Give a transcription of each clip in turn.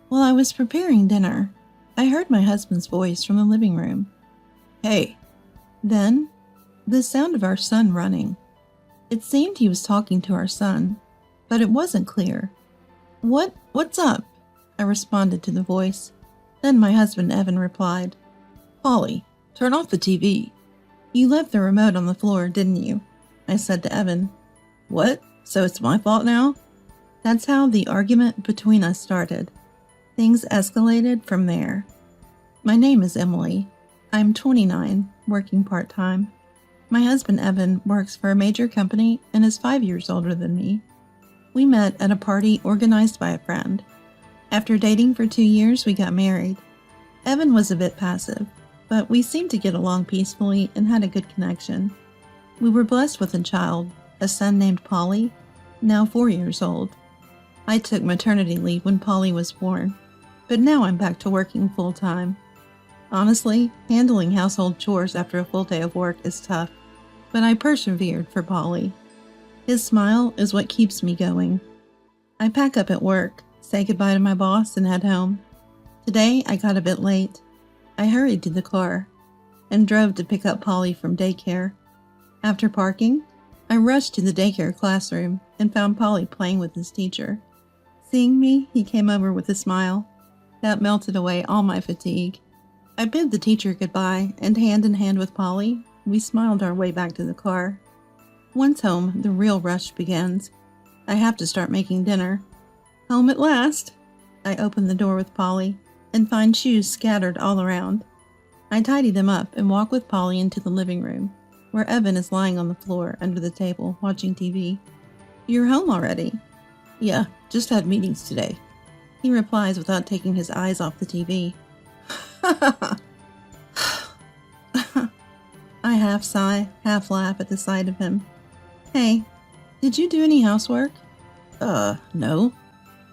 While I was preparing dinner, I heard my husband's voice from the living room. Hey. Then, the sound of our son running. It seemed he was talking to our son, but it wasn't clear. What's up? I responded to the voice. Then my husband Evan replied, Polly, turn off the TV. You left the remote on the floor, didn't you? I said to Evan. What? So it's my fault now? That's how the argument between us started. Things escalated from there. My name is Emily. I'm 29, working part-time. My husband Evan works for a major company and is 5 years older than me. We met at a party organized by a friend. After dating for 2 years, we got married. Evan was a bit passive, but we seemed to get along peacefully and had a good connection. We were blessed with a child, a son named Polly, now 4 years old. I took maternity leave when Polly was born, but now I'm back to working full-time. Honestly, handling household chores after a full day of work is tough, but I persevered for Polly. His smile is what keeps me going. I pack up at work, say goodbye to my boss, and head home. Today, I got a bit late. I hurried to the car and drove to pick up Polly from daycare. After parking, I rushed to the daycare classroom and found Polly playing with his teacher. Seeing me, he came over with a smile. That melted away all my fatigue. I bid the teacher goodbye, and hand in hand with Polly, we smiled our way back to the car. Once home, the real rush begins. I have to start making dinner. Home at last! I open the door with Polly and find shoes scattered all around. I tidy them up and walk with Polly into the living room, where Evan is lying on the floor under the table watching TV. You're home already? Yeah, just had meetings today. He replies without taking his eyes off the TV. I half sigh, half laugh at the sight of him. Hey, did you do any housework? No.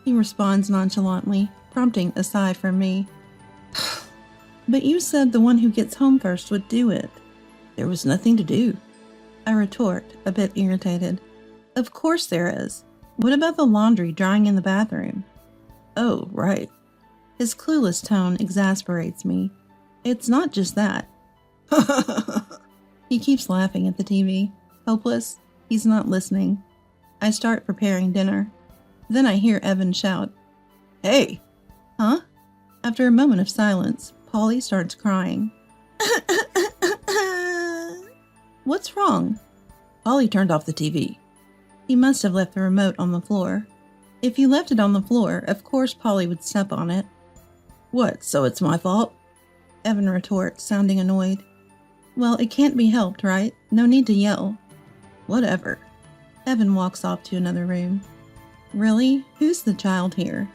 He responds nonchalantly, prompting a sigh from me. But you said the one who gets home first would do it. There was nothing to do. I retort, a bit irritated. Of course there is. What about the laundry drying in the bathroom? Oh, right. His clueless tone exasperates me. It's not just that. He keeps laughing at the TV. Hopeless, he's not listening. I start preparing dinner. Then I hear Evan shout, Hey! Huh? After a moment of silence, Polly starts crying. What's wrong? Polly turned off the TV. He must have left the remote on the floor. If you left it on the floor, of course Polly would step on it. What, so it's my fault? Evan retorts, sounding annoyed. Well, it can't be helped, right? No need to yell. Whatever. Evan walks off to another room. Really? Who's the child here?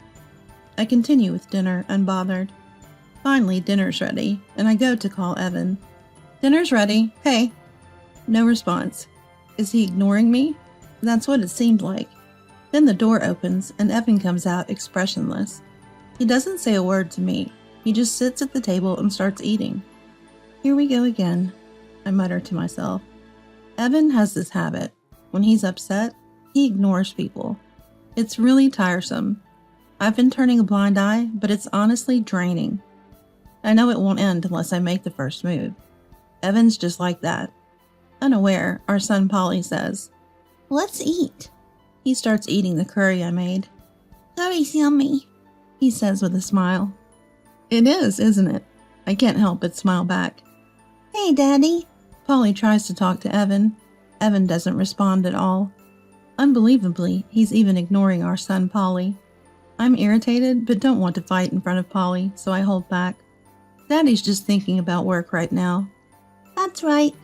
I continue with dinner, unbothered. Finally, dinner's ready, and I go to call Evan. Dinner's ready. Hey. No response. Is he ignoring me? That's what it seemed like. Then the door opens, and Evan comes out expressionless. He doesn't say a word to me. He just sits at the table and starts eating. Here we go again, I mutter to myself. Evan has this habit. When he's upset, he ignores people. It's really tiresome. I've been turning a blind eye, but it's honestly draining. I know it won't end unless I make the first move. Evan's just like that. Unaware, our son Polly says, Let's eat. He starts eating the curry I made. Curry's yummy, he says with a smile. It is, isn't it? I can't help but smile back. Hey, Daddy. Polly tries to talk to Evan. Evan doesn't respond at all. Unbelievably, he's even ignoring our son Polly. I'm irritated, but don't want to fight in front of Polly, so I hold back. Daddy's just thinking about work right now. That's right.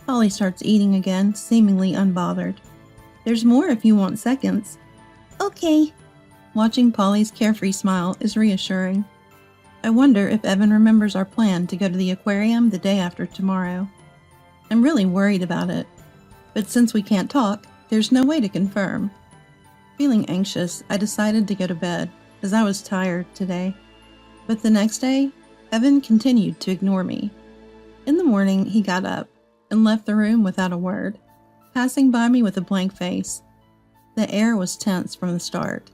Polly starts eating again, seemingly unbothered. There's more if you want seconds. Okay. Watching Polly's carefree smile is reassuring. I wonder if Evan remembers our plan to go to the aquarium the day after tomorrow. I'm really worried about it, but since we can't talk, there's no way to confirm. Feeling anxious, I decided to go to bed, as I was tired today. But the next day, Evan continued to ignore me. In the morning, he got up and left the room without a word, passing by me with a blank face. The air was tense from the start.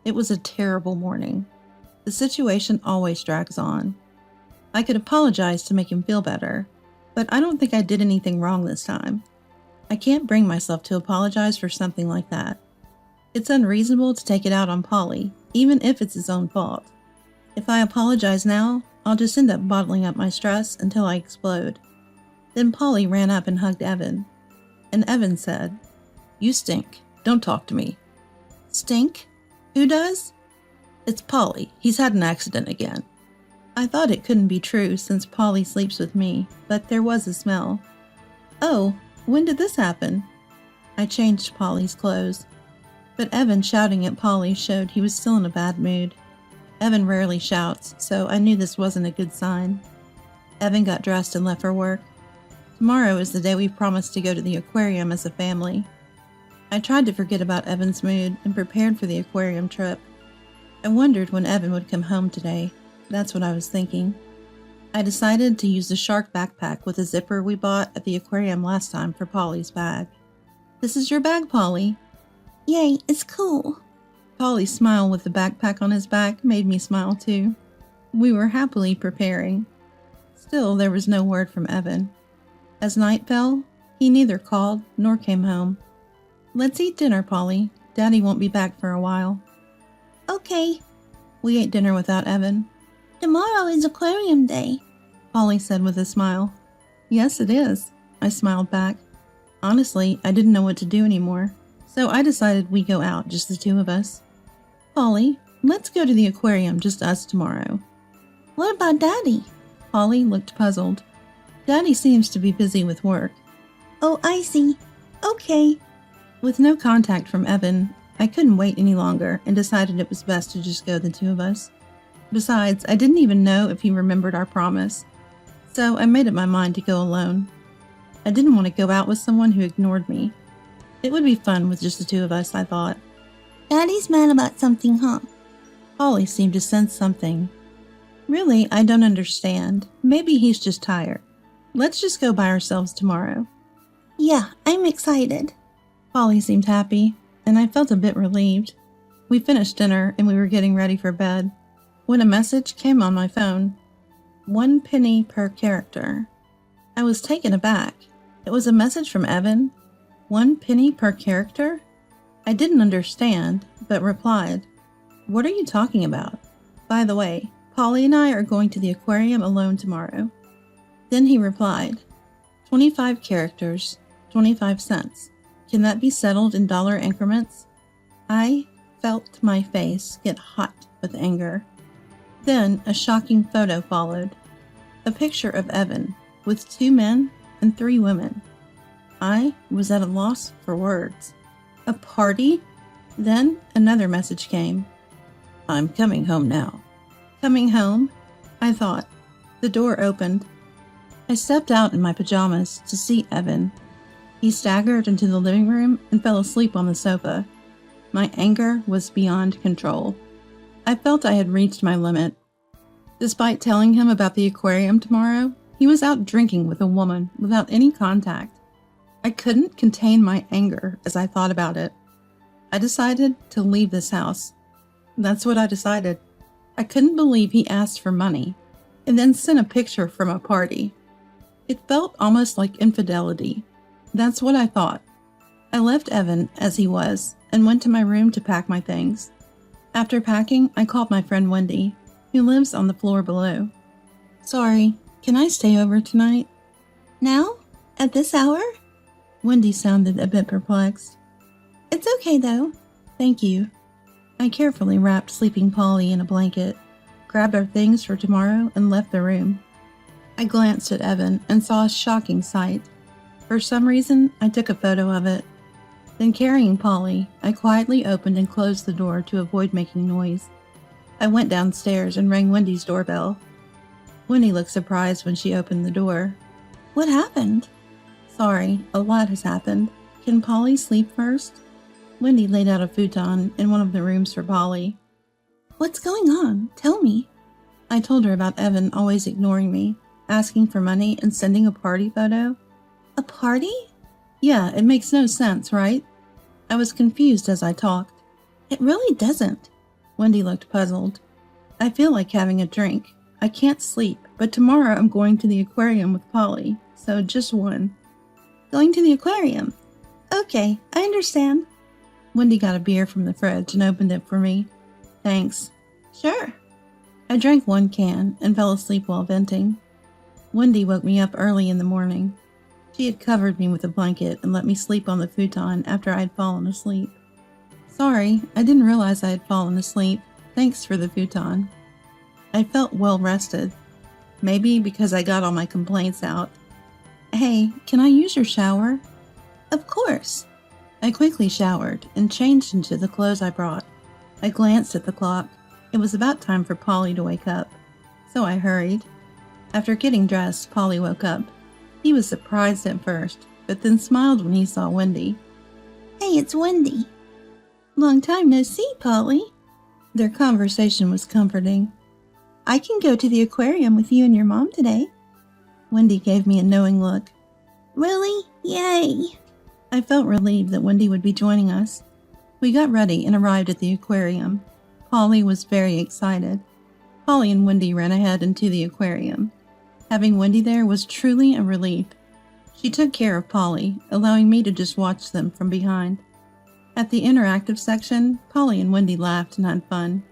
It was a terrible morning. The situation always drags on. I could apologize to make him feel better, but I don't think I did anything wrong this time. I can't bring myself to apologize for something like that. It's unreasonable to take it out on Polly, even if it's his own fault. If I apologize now, I'll just end up bottling up my stress until I explode. Then Polly ran up and hugged Evan. And Evan said, "You stink. Don't talk to me." Stink? Who does? It's Polly. He's had an accident again. I thought it couldn't be true since Polly sleeps with me, but there was a smell. Oh, when did this happen? I changed Polly's clothes. But Evan shouting at Polly showed he was still in a bad mood. Evan rarely shouts, so I knew this wasn't a good sign. Evan got dressed and left for work. Tomorrow is the day we promised to go to the aquarium as a family. I tried to forget about Evan's mood and prepared for the aquarium trip. I wondered when Evan would come home today. That's what I was thinking. I decided to use the shark backpack with a zipper we bought at the aquarium last time for Polly's bag. "This is your bag, Polly." "Yay, it's cool." Polly's smile with the backpack on his back made me smile too. We were happily preparing. Still, there was no word from Evan. As night fell, he neither called nor came home. "Let's eat dinner, Polly. Daddy won't be back for a while." "Okay." We ate dinner without Evan. "Tomorrow is aquarium day," Polly said with a smile. "Yes, it is," I smiled back. Honestly, I didn't know what to do anymore, so I decided we'd go out, just the two of us. "Polly, let's go to the aquarium, just us tomorrow." "What about Daddy?" Polly looked puzzled. "Daddy seems to be busy with work." "Oh, I see. Okay." With no contact from Evan, I couldn't wait any longer and decided it was best to just go the two of us. Besides, I didn't even know if he remembered our promise, so I made up my mind to go alone. I didn't want to go out with someone who ignored me. It would be fun with just the two of us, I thought. "Daddy's mad about something, huh?" Polly seemed to sense something. "Really, I don't understand. Maybe he's just tired. Let's just go by ourselves tomorrow." "Yeah, I'm excited." Polly seemed happy, and I felt a bit relieved. We finished dinner and we were getting ready for bed when a message came on my phone. 1 penny per character. I was taken aback. It was a message from Evan. 1 penny per character? I didn't understand, but replied, "What are you talking about? By the way, Polly and I are going to the aquarium alone tomorrow." Then he replied, 25 characters, 25 cents. Can that be settled in dollar increments? I felt my face get hot with anger. Then a shocking photo followed. A picture of Evan with 2 men and 3 women. I was at a loss for words. A party? Then another message came. "I'm coming home now." Coming home? I thought. The door opened. I stepped out in my pajamas to see Evan. He staggered into the living room and fell asleep on the sofa. My anger was beyond control. I felt I had reached my limit. Despite telling him about the aquarium tomorrow, he was out drinking with a woman without any contact. I couldn't contain my anger as I thought about it. I decided to leave this house. That's what I decided. I couldn't believe he asked for money and then sent a picture from a party. It felt almost like infidelity. That's what I thought. I left Evan as he was and went to my room to pack my things. After packing, I called my friend Wendy, who lives on the floor below. "Sorry, can I stay over tonight?" "Now? At this hour?" Wendy sounded a bit perplexed. "It's okay though." "Thank you." I carefully wrapped sleeping Polly in a blanket, grabbed our things for tomorrow, and left the room. I glanced at Evan and saw a shocking sight. For some reason, I took a photo of it. Then carrying Polly, I quietly opened and closed the door to avoid making noise. I went downstairs and rang Wendy's doorbell. Wendy looked surprised when she opened the door. "What happened?" "Sorry, a lot has happened. Can Polly sleep first?" Wendy laid out a futon in one of the rooms for Polly. "What's going on? Tell me." I told her about Evan always ignoring me, asking for money, and sending a party photo. "A party?" "Yeah, it makes no sense, right?" I was confused as I talked. "It really doesn't." Wendy looked puzzled. I feel like having a drink. I can't sleep, but tomorrow I'm going to the aquarium with Polly, so just one. Going to the aquarium? Okay, I understand. Wendy got a beer from the fridge and opened it for me. Thanks. Sure. I drank one can and fell asleep while venting. Wendy woke me up early in the morning. She had covered me with a blanket and let me sleep on the futon after I had fallen asleep. Sorry, I didn't realize I had fallen asleep. Thanks for the futon. I felt well rested. Maybe because I got all my complaints out. Hey, can I use your shower? Of course. I quickly showered and changed into the clothes I brought. I glanced at the clock. It was about time for Polly to wake up, so I hurried. After getting dressed, Polly woke up. He was surprised at first, but then smiled when he saw Wendy. Hey, it's Wendy. Long time no see, Polly. Their conversation was comforting. I can go to the aquarium with you and your mom today. Wendy gave me a knowing look. Really? Yay! I felt relieved that Wendy would be joining us. We got ready and arrived at the aquarium. Polly was very excited. Polly and Wendy ran ahead into the aquarium. Having Wendy there was truly a relief. She took care of Polly, allowing me to just watch them from behind. At the interactive section, Polly and Wendy laughed and had fun.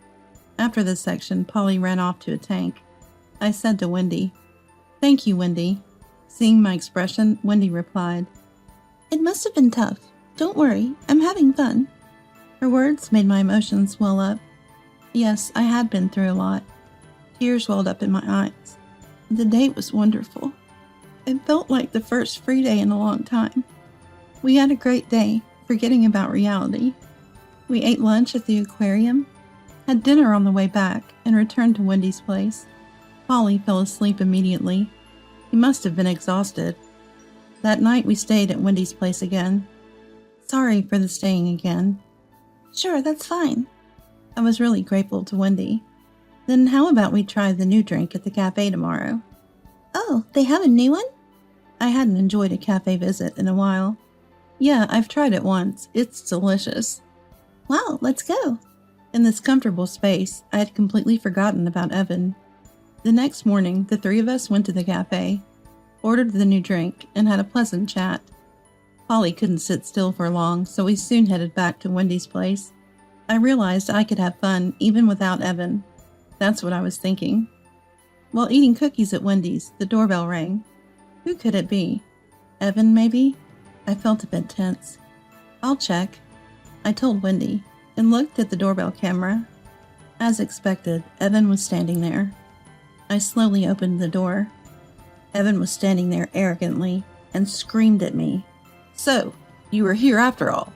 After this section, Polly ran off to a tank. I said to Wendy, "Thank you, Wendy." Seeing my expression, Wendy replied, "It must have been tough. Don't worry, I'm having fun." Her words made my emotions well up. Yes, I had been through a lot. Tears welled up in my eyes. The date was wonderful. It felt like the first free day in a long time. We had a great day, forgetting about reality. We ate lunch at the aquarium, had dinner on the way back, and returned to Wendy's place. Polly fell asleep immediately. He must have been exhausted. That night we stayed at Wendy's place again. Sorry for the staying again. Sure, that's fine. I was really grateful to Wendy. Then how about we try the new drink at the cafe tomorrow? Oh, they have a new one? I hadn't enjoyed a cafe visit in a while. Yeah, I've tried it once. It's delicious. Wow, let's go. In this comfortable space, I had completely forgotten about Evan. The next morning, the three of us went to the cafe, ordered the new drink, and had a pleasant chat. Polly couldn't sit still for long, so we soon headed back to Wendy's place. I realized I could have fun even without Evan. That's what I was thinking. While eating cookies at Wendy's, the doorbell rang. Who could it be? Evan, maybe? I felt a bit tense. I'll check. I told Wendy, and looked at the doorbell camera. As expected, Evan was standing there. I slowly opened the door. Evan was standing there arrogantly and screamed at me. So, you were here after all.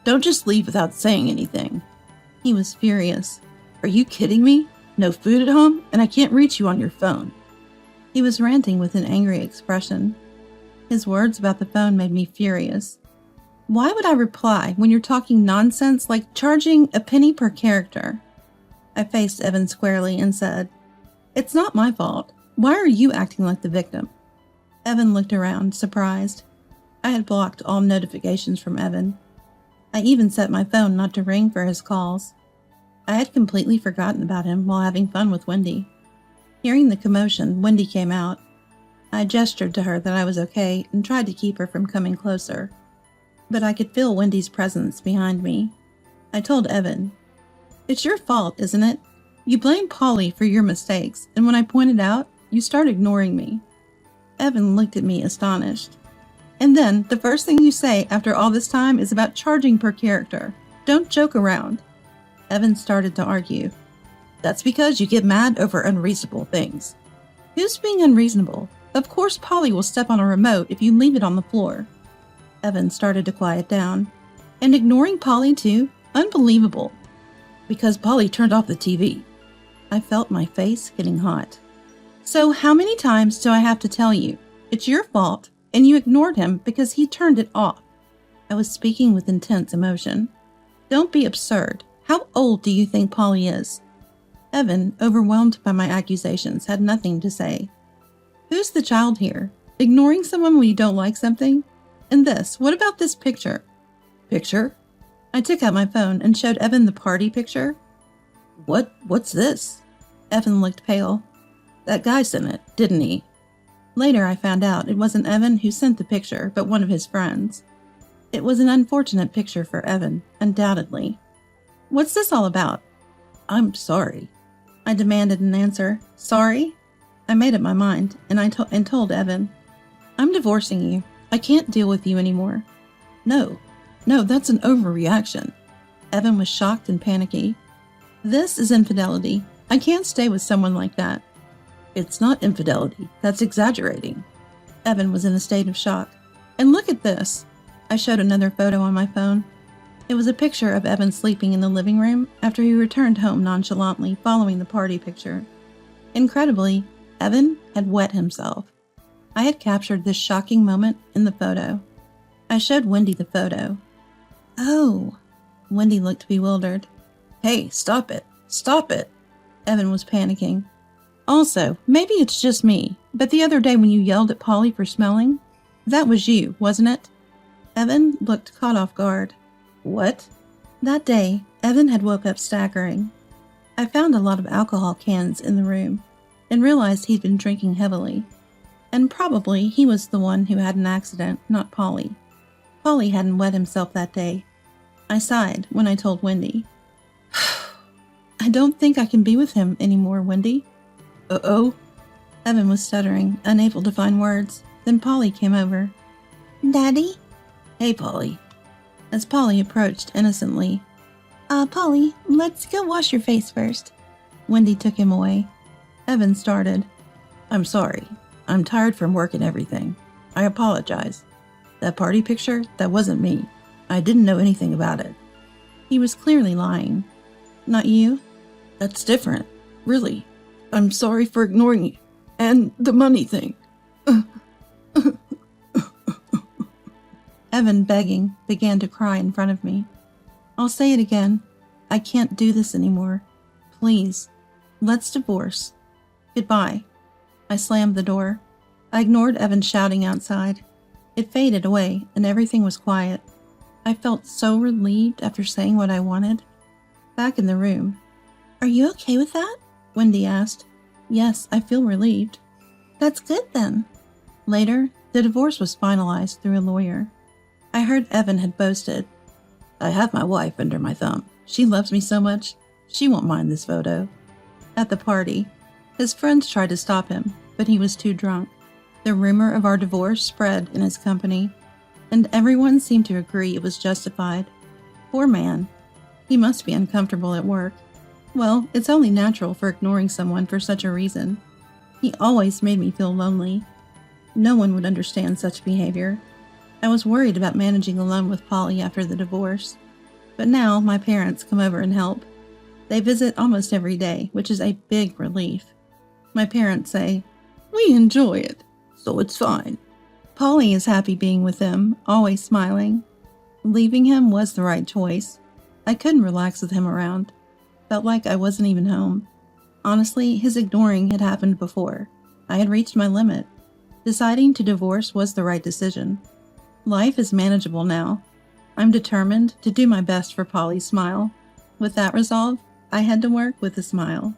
Don't just leave without saying anything. He was furious. Are you kidding me? No food at home, and I can't reach you on your phone. He was ranting with an angry expression. His words about the phone made me furious. Why would I reply when you're talking nonsense like charging a penny per character? I faced Evan squarely and said, It's not my fault. Why are you acting like the victim? Evan looked around, surprised. I had blocked all notifications from Evan. I even set my phone not to ring for his calls. I had completely forgotten about him while having fun with Wendy. Hearing the commotion, Wendy came out. I gestured to her that I was okay and tried to keep her from coming closer. But I could feel Wendy's presence behind me. I told Evan, It's your fault, isn't it? You blame Polly for your mistakes, and when I pointed out, you start ignoring me. Evan looked at me astonished. And then, the first thing you say after all this time is about charging per character. Don't joke around. Evan started to argue. That's because you get mad over unreasonable things. Who's being unreasonable? Of course Polly will step on a remote if you leave it on the floor. Evan started to quiet down. And ignoring Polly too? Unbelievable. Because Polly turned off the TV. I felt my face getting hot. So how many times do I have to tell you? It's your fault, and you ignored him because he turned it off. I was speaking with intense emotion. Don't be absurd. How old do you think Polly is? Evan, overwhelmed by my accusations, had nothing to say. Who's the child here? Ignoring someone when you don't like something? And this, what about this picture? Picture? I took out my phone and showed Evan the party picture. What's this? Evan looked pale. That guy sent it, didn't he? Later I found out it wasn't Evan who sent the picture, but one of his friends. It was an unfortunate picture for Evan, undoubtedly. What's this all about? I'm sorry. I demanded an answer. Sorry? I made up my mind, and told Evan. I'm divorcing you. I can't deal with you anymore. No, that's an overreaction. Evan was shocked and panicky. This is infidelity. I can't stay with someone like that. It's not infidelity. That's exaggerating. Evan was in a state of shock. And look at this. I showed another photo on my phone. It was a picture of Evan sleeping in the living room after he returned home nonchalantly following the party picture. Incredibly, Evan had wet himself. I had captured this shocking moment in the photo. I showed Wendy the photo. Oh, Wendy looked bewildered. Hey, stop it. Stop it. Evan was panicking. Also, maybe it's just me, but the other day when you yelled at Polly for smelling, that was you, wasn't it? Evan looked caught off guard. What? That day, Evan had woke up staggering. I found a lot of alcohol cans in the room and realized he'd been drinking heavily. And probably he was the one who had an accident, not Polly. Polly hadn't wet himself that day. I sighed when I told Wendy. I don't think I can be with him anymore, Wendy. Uh-oh. Evan was stuttering, unable to find words. Then Polly came over. Daddy? Hey, Polly. As Polly approached innocently. Polly, let's go wash your face first. Wendy took him away. Evan started. I'm sorry. I'm tired from work and everything. I apologize. That party picture, that wasn't me. I didn't know anything about it. He was clearly lying. Not you? That's different. Really. I'm sorry for ignoring you. And the money thing. Evan, begging, began to cry in front of me. I'll say it again. I can't do this anymore. Please. Let's divorce. Goodbye. I slammed the door. I ignored Evan shouting outside. It faded away, and everything was quiet. I felt so relieved after saying what I wanted. Back in the room. Are you okay with that? Wendy asked. Yes, I feel relieved. That's good then. Later, the divorce was finalized through a lawyer. I heard Evan had boasted. I have my wife under my thumb. She loves me so much, she won't mind this photo. At the party, his friends tried to stop him, but he was too drunk. The rumor of our divorce spread in his company, and everyone seemed to agree it was justified. Poor man. He must be uncomfortable at work. Well, it's only natural for ignoring someone for such a reason. He always made me feel lonely. No one would understand such behavior. I was worried about managing alone with Polly after the divorce. But now my parents come over and help. They visit almost every day, which is a big relief. My parents say, "We enjoy it, so it's fine." Polly is happy being with them, always smiling. Leaving him was the right choice. I couldn't relax with him around. Felt like I wasn't even home. Honestly, his ignoring had happened before. I had reached my limit. Deciding to divorce was the right decision. Life is manageable now. I'm determined to do my best for Polly's smile. With that resolve, I had to work with a smile.